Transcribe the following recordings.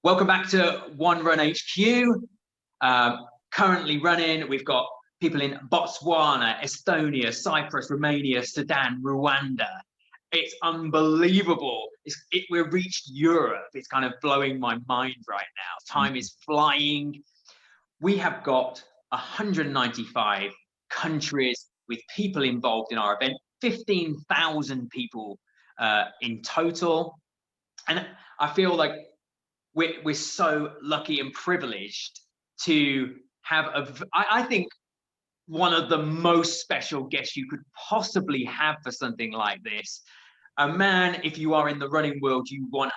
Welcome back to One Run HQ. Currently running, we've got people in Botswana, Estonia, Cyprus, Romania, Sudan, Rwanda. It's unbelievable. We've reached Europe. It's kind of blowing my mind right now. Time is flying. We have got 195 countries with people involved in our event, 15,000 people in total. And I feel like we're so lucky and privileged to have I think one of the most special guests you could possibly have for something like this. A man, if you are in the running world, you 100%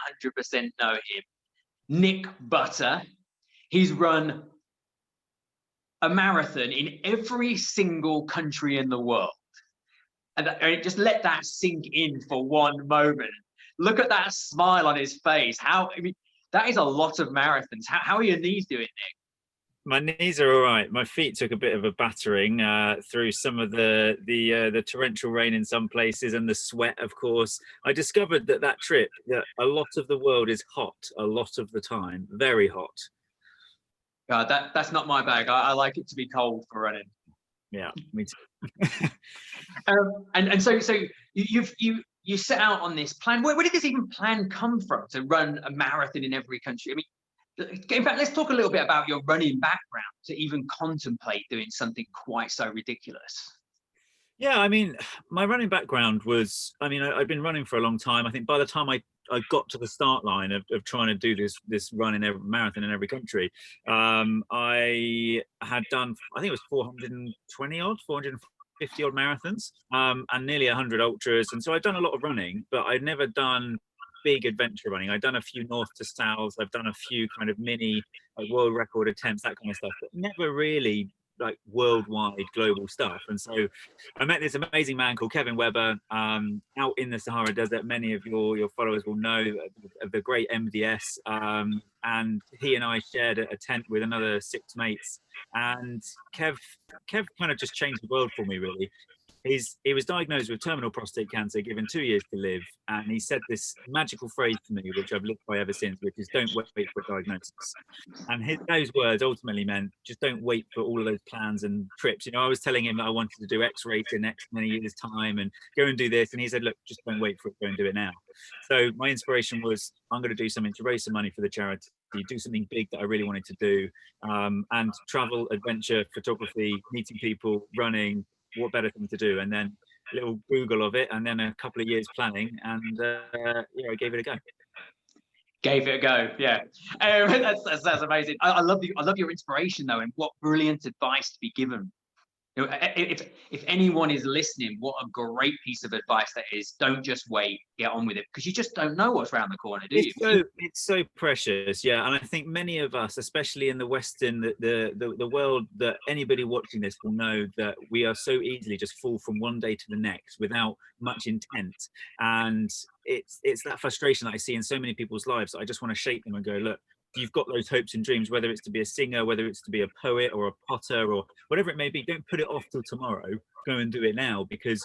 know him. Nick Butter. He's run a marathon in every single country in the world. And just let that sink in for one moment. Look at that smile on his face. That is a lot of marathons. How are your knees doing, Nick? My knees are all right. My feet took a bit of a battering through some of the torrential rain in some places and the sweat, of course. I discovered that trip, that a lot of the world is hot a lot of the time, very hot. That's not my bag. I like it to be cold for running. Yeah, me too. So you set out on this plan. Where did this even plan come from, to run a marathon in every country? I mean, in fact, let's talk a little bit about your running background to even contemplate doing something quite so ridiculous. Yeah, I mean, my running background was, I've been running for a long time. I think by the time I got to the start line of trying to do this run in every marathon in every country, I had done, I think it was 450 odd marathons, and nearly 100 ultras. And so I'd done a lot of running, but I'd never done big adventure running. I'd done a few north to south. I've done a few kind of mini world record attempts, that kind of stuff, but never really like worldwide global stuff. And so I met this amazing man called Kevin Webber out in the Sahara Desert. Many of your followers will know of the great MDS, and he and I shared a tent with another 6 mates, and Kev kind of just changed the world for me, really. He was diagnosed with terminal prostate cancer, given 2 years to live, and he said this magical phrase to me, which I've lived by ever since, which is "Don't wait for a diagnosis." And those words ultimately meant just don't wait for all of those plans and trips. I was telling him that I wanted to do X-ray in X many years' time and go and do this, and he said, "Look, just don't wait for it, go and do it now." So my inspiration was, I'm going to do something to raise some money for the charity, do something big that I really wanted to do, and travel, adventure, photography, meeting people, running. What better thing to do? And then a little Google of it, and then a couple of years planning, and I gave it a go. Gave it a go, yeah. That's amazing. I love your inspiration though, and what brilliant advice to be given. If anyone is listening, what a great piece of advice that is. Don't just wait, get on with it, because you just don't know what's around the corner, do you? It's so precious, yeah. And I think many of us, especially in the Western, the world, that anybody watching this will know that we are so easily just fall from one day to the next without much intent. And it's that frustration that I see in so many people's lives. I just want to shake them and go, look, you've got those hopes and dreams, whether it's to be a singer, whether it's to be a poet or a potter or whatever it may be, don't put it off till tomorrow. Go and do it now, because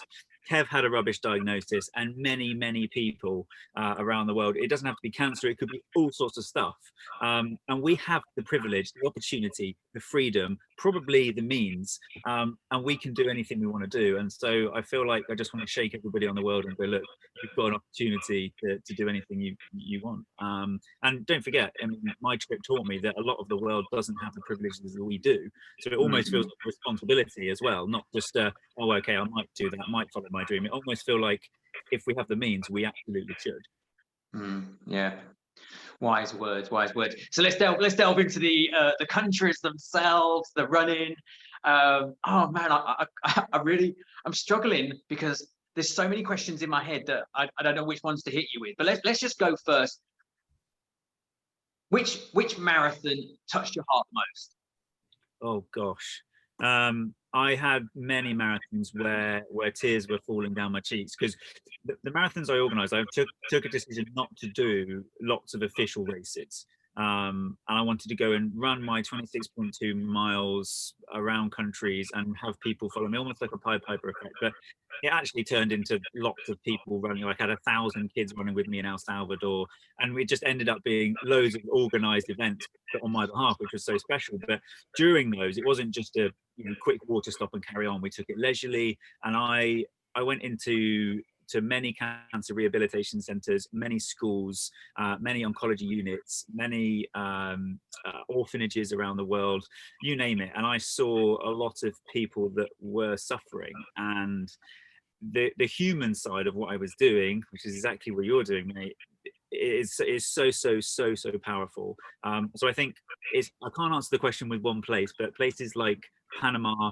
Kev had a rubbish diagnosis, and many people around the world. It doesn't have to be cancer, it could be all sorts of stuff. And we have the privilege, the opportunity, the freedom, probably the means, and we can do anything we want to do. And so I feel like I just want to shake everybody on the world and go, look, you've got an opportunity to do anything you want. And don't forget, my trip taught me that a lot of the world doesn't have the privileges that we do. So it almost feels like a responsibility as well, not just, oh, okay, I might do that, I might follow my dream. It almost feel like if we have the means, we absolutely should. Yeah, wise words. So let's delve into the countries themselves, the running. Oh man, I'm struggling because there's so many questions in my head that I don't know which ones to hit you with. But let's just go first. Which marathon touched your heart most? Oh gosh. I had many marathons where tears were falling down my cheeks, because the marathons I organised, I took a decision not to do lots of official races. and I wanted to go and run my 26.2 miles around countries and have people follow me, almost like a Pied Piper effect. But it actually turned into lots of people running. Like I had 1,000 kids running with me in El Salvador, and we just ended up being loads of organized events on my behalf, which was so special. But during those, it wasn't just a quick water stop and carry on. We took it leisurely, and I went into many cancer rehabilitation centers, many schools, many oncology units, many orphanages around the world, you name it. And I saw a lot of people that were suffering, and the human side of what I was doing, which is exactly what you're doing, mate, is so powerful. So I think I can't answer the question with one place, but places like Panama,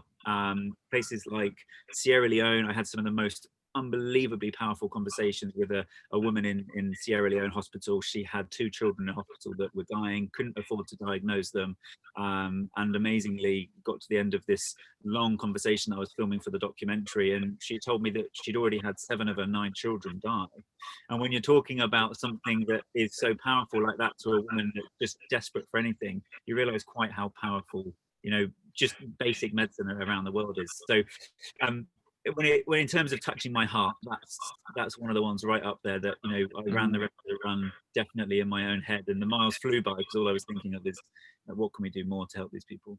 places like Sierra Leone, I had some of the most unbelievably powerful conversations with a woman in Sierra Leone hospital. She had 2 children in hospital that were dying, couldn't afford to diagnose them, and amazingly got to the end of this long conversation I was filming for the documentary, and she told me that she'd already had 7 of her 9 children die. And when you're talking about something that is so powerful like that to a woman that's just desperate for anything, you realize quite how powerful just basic medicine around the world is. So when in terms of touching my heart, that's one of the ones right up there that I ran the rest of the run definitely in my own head, and the miles flew by because all I was thinking of is what can we do more to help these people.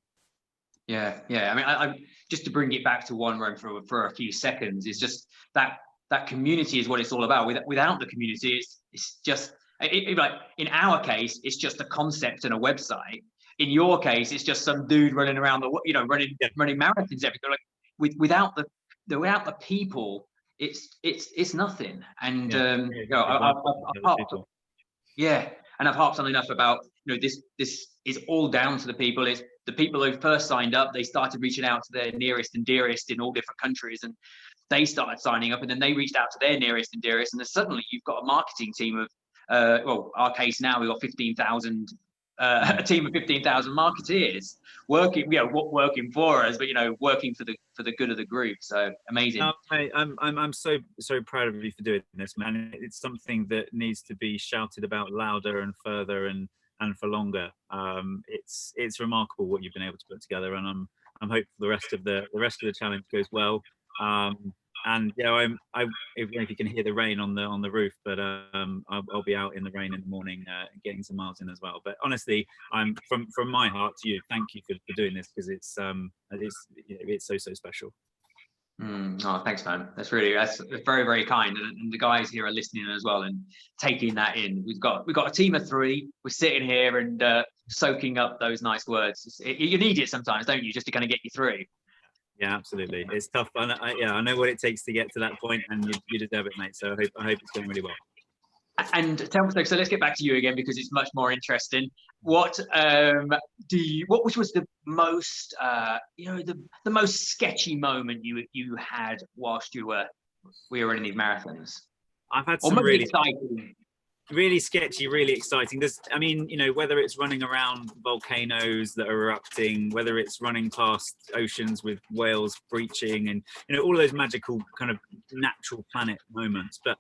Yeah. I mean, I just to bring it back to One Run for a few seconds, is just that community is what it's all about. Without the community, it's just like in our case, it's just a concept and a website. In your case, it's just some dude running around running marathons everywhere. Like without the people, it's nothing. And I've harped on enough about this is all down to the people. It's the people who first signed up. They started reaching out to their nearest and dearest in all different countries, and they started signing up, and then they reached out to their nearest and dearest, and then suddenly you've got a marketing team of our case now, we've got 15,000 a team of 15,000 marketeers working for us, but working for the good of the group. So amazing. I'm so proud of you for doing this, man. It's something that needs to be shouted about louder and further and for longer. It's remarkable what you've been able to put together, and I'm hopeful the rest of the challenge goes well. And if you can hear the rain on the roof, but I'll be out in the rain in the morning getting some miles in as well. But honestly, I'm from my heart to you, thank you for doing this, because it's so special. Oh, thanks, man. That's very very kind, and the guys here are listening as well and taking that in. We've got a team of 3. We're sitting here and soaking up those nice words. You need it sometimes, don't you, just to kind of get you through. Yeah, absolutely. It's tough. I know what it takes to get to that point, and you deserve it, mate. So I hope it's going really well. And so let's get back to you again, because it's much more interesting. What was the most the most sketchy moment you had whilst we were running these marathons? I've had some really exciting. Really sketchy, really exciting. Whether it's running around volcanoes that are erupting, whether it's running past oceans with whales breaching, and all those magical kind of natural planet moments. But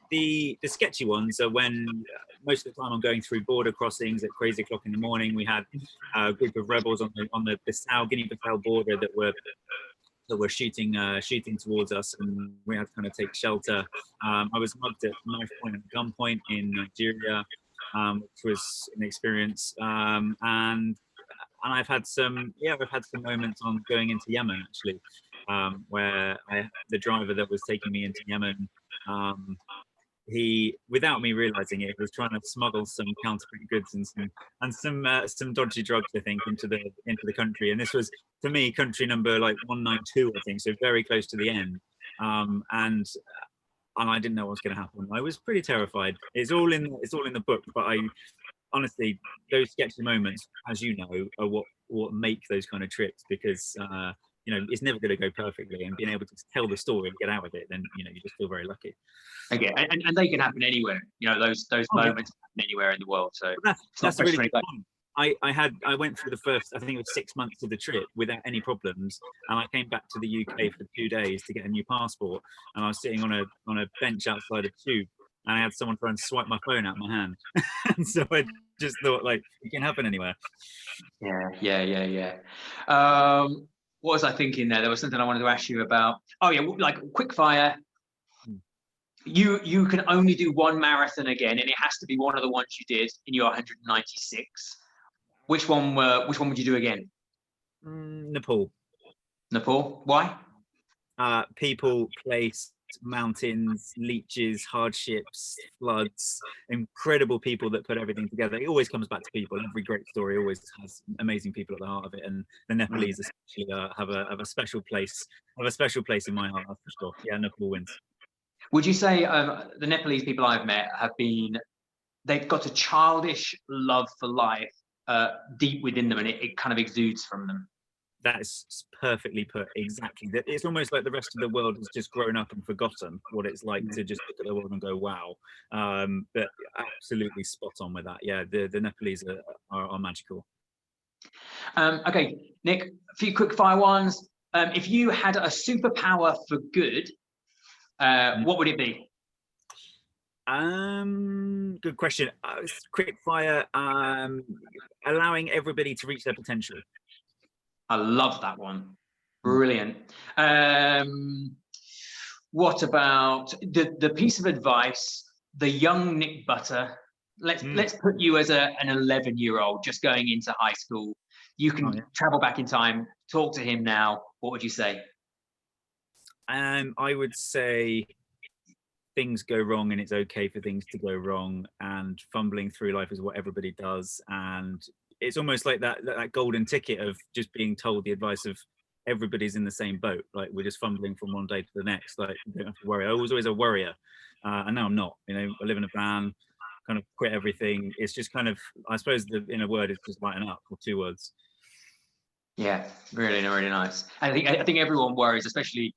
the sketchy ones are when most of the time I'm going through border crossings at crazy o'clock in the morning. We had a group of rebels on the Guinea-Bissau border that were shooting towards us, and we had to kind of take shelter. I was mugged at knife point and gunpoint in Nigeria, which was an experience. And I've had some moments on going into Yemen, actually, where the driver that was taking me into Yemen, he, without me realizing it, was trying to smuggle some counterfeit goods and some dodgy drugs, I think, into the country. And this was, for me, country number like 192, I think, so very close to the end. And I didn't know what was going to happen. I was pretty terrified. It's all in the book, but honestly, those sketchy moments, as you know, are what make those kind of trips, because it's never going to go perfectly, and being able to tell the story and get out of it, then you just feel very lucky. Okay, and they can happen anywhere. Those moments happen anywhere in the world. So that's a really good point. I went through the first, I think it was 6 months of the trip without any problems, and I came back to the UK for 2 days to get a new passport, and I was sitting on a bench outside a tube and I had someone try and swipe my phone out of my hand. And so I just thought, like, it can happen anywhere. Yeah. What was I thinking there? There was something I wanted to ask you about. Oh yeah, like quick fire. You can only do one marathon again, and it has to be one of the ones you did in your 196. Which one would you do again? Nepal. Nepal. Why? People, place, mountains, leeches, hardships, floods, incredible people that put everything together. It always comes back to people. Every great story always has amazing people at the heart of it, and the Nepalese especially have a special place. Have a special place in my heart, that's for sure. Yeah, Nepal wins. Would you say the Nepalese people I've met they've got a childish love for life deep within them, and it kind of exudes from them? That's perfectly put. Exactly. It's almost like the rest of the world has just grown up and forgotten what it's like to just look at the world and go, wow. But absolutely spot on with that. Yeah, the Nepalese are magical. Okay, Nick, a few quick fire ones. If you had a superpower for good, what would it be? Good question. Quick fire. Allowing everybody to reach their potential. I love that one. Brilliant. What about the piece of advice, the young Nick Butter? Let's put you as an 11-year-old just going into high school. You can travel back in time, talk to him now. What would you say? I would say things go wrong, and it's okay for things to go wrong, and fumbling through life is what everybody does. And it's almost like that golden ticket of just being told the advice of everybody's in the same boat. Like, we're just fumbling from one day to the next. Like, you don't have to worry. I was always a worrier, and now I'm not. You know, I live in a van, kind of quit everything. It's just kind of, I suppose the inner word is just lighten up, or 2 words. Yeah, really nice. I think everyone worries, especially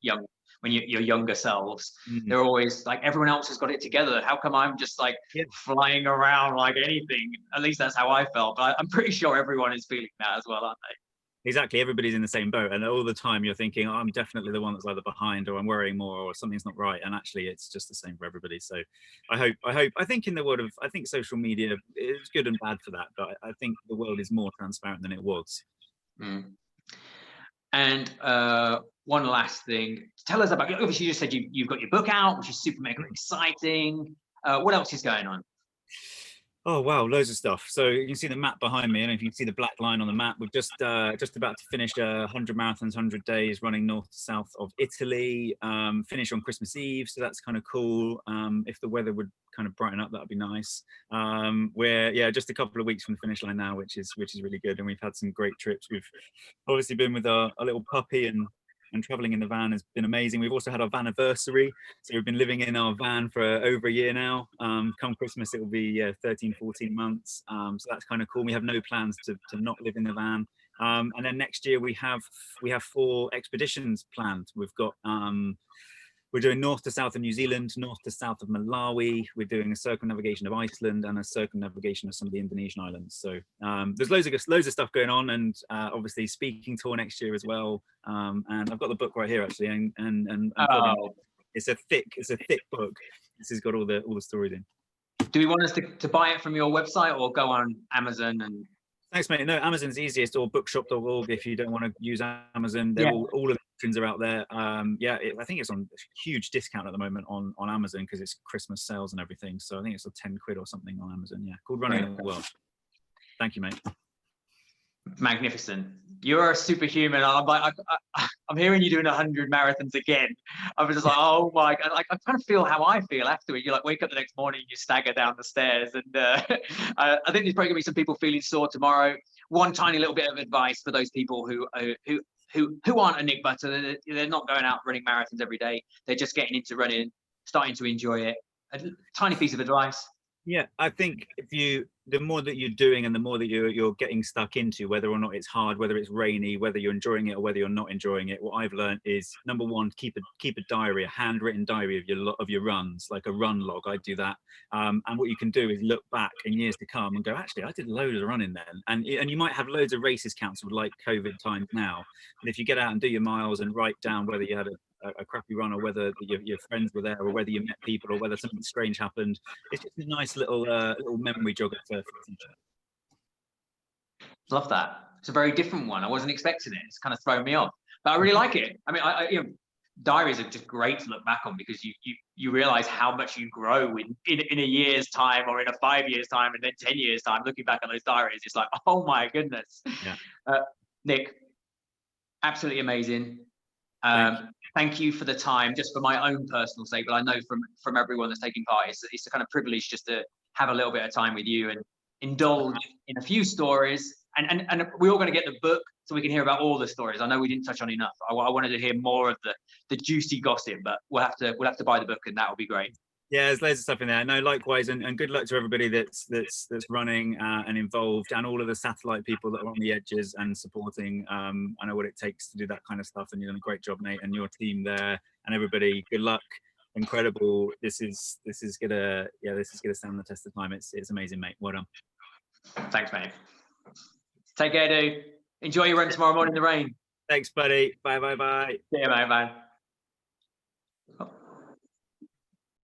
when your younger selves. They're always like, everyone else has got it together. How come I'm just like flying around like anything? At least that's how I felt. But I'm pretty sure everyone is feeling that as well, aren't they? Exactly. Everybody's in the same boat, and all the time you're thinking, oh, I'm definitely the one that's either behind, or I'm worrying more, or something's not right. And actually, it's just the same for everybody. So I think in the world of, I think social media is good and bad for that, but I think the world is more transparent than it was. And one last thing, tell us about, obviously you just said you've got your book out, which is super mega exciting. What else is going on? Oh wow, loads of stuff. So you can see the map behind me, and if you can see the black line on the map, we're just about to finish 100 marathons, 100 days running north to south of Italy. Finish on Christmas Eve, so that's kind of cool. If the weather would kind of brighten up, that'd be nice. We're just a couple of weeks from the finish line now, which is really good, and we've had some great trips. We've obviously been with our little puppy, and traveling in the van has been amazing. We've also had our van anniversary, so we've been living in our van for over a year now. Come Christmas, it will be 13, 14 months. So that's kind of cool. We have no plans to not live in the van. And then next year we have 4 expeditions planned. We've got we're doing north to south of New Zealand, north to south of Malawi. We're doing a circumnavigation of Iceland and a circumnavigation of some of the Indonesian islands. So there's loads of stuff going on, and obviously speaking tour next year as well. And I've got the book right here actually, and it's a thick book. This has got all the stories in. Do we want us to buy it from your website, or go on Amazon and? Thanks, mate. No, Amazon's easiest, or bookshop.org if you don't want to use Amazon. They're all of the options are out there. I think it's on huge discount at the moment on Amazon because it's Christmas sales and everything. So I think it's a 10 quid or something on Amazon. Yeah, called Running the World. Thank you, mate. Magnificent. You're a superhuman. I'm hearing you doing 100 marathons again. I was just like, oh my God. Like, I kind of feel how I feel afterward. You like wake up the next morning, you stagger down the stairs, and I think there's probably gonna be some people feeling sore tomorrow. One tiny little bit of advice for those people who aren't a Nick Butter. They're not going out running marathons every day. They're just getting into running, starting to enjoy it. A tiny piece of advice. Yeah, I think the more that you're doing, and the more that you're getting stuck into, whether or not it's hard, whether it's rainy, whether you're enjoying it or whether you're not enjoying it, what I've learned is, number one, keep a diary, a handwritten diary of your runs, like a run log. I do that, and what you can do is look back in years to come and go, actually, I did loads of running then, and you might have loads of races cancelled, like COVID times now. And if you get out and do your miles and write down whether you had a crappy run, or whether your friends were there, or whether you met people, or whether something strange happened. It's just a nice little little memory jogger for the future. Love that. It's a very different one. I wasn't expecting it. It's kind of thrown me off, but I really like it. I mean, you know, diaries are just great to look back on, because you realize how much you grow in a year's time, or in a 5 years time, and then 10 years time. Looking back on those diaries, it's like, oh my goodness. Yeah. Nick, absolutely amazing. Thank Thank you for the time, just for my own personal sake, but I know from everyone that's taking part, it's a kind of privilege just to have a little bit of time with you and indulge in a few stories. And we're all going to get the book so we can hear about all the stories. I know we didn't touch on enough. I wanted to hear more of the juicy gossip, but we'll have to buy the book, and that will be great. Yeah, there's loads of stuff in there. No, likewise, and good luck to everybody that's running and involved, and all of the satellite people that are on the edges and supporting. I know what it takes to do that kind of stuff, and you've done a great job, Nate, and your team there, and everybody. Good luck. Incredible. This is gonna stand the test of time. It's amazing, mate. Well done. Thanks, mate. Take care, dude. Enjoy your run tomorrow morning in the rain. Thanks, buddy. Bye. See you, mate. Bye.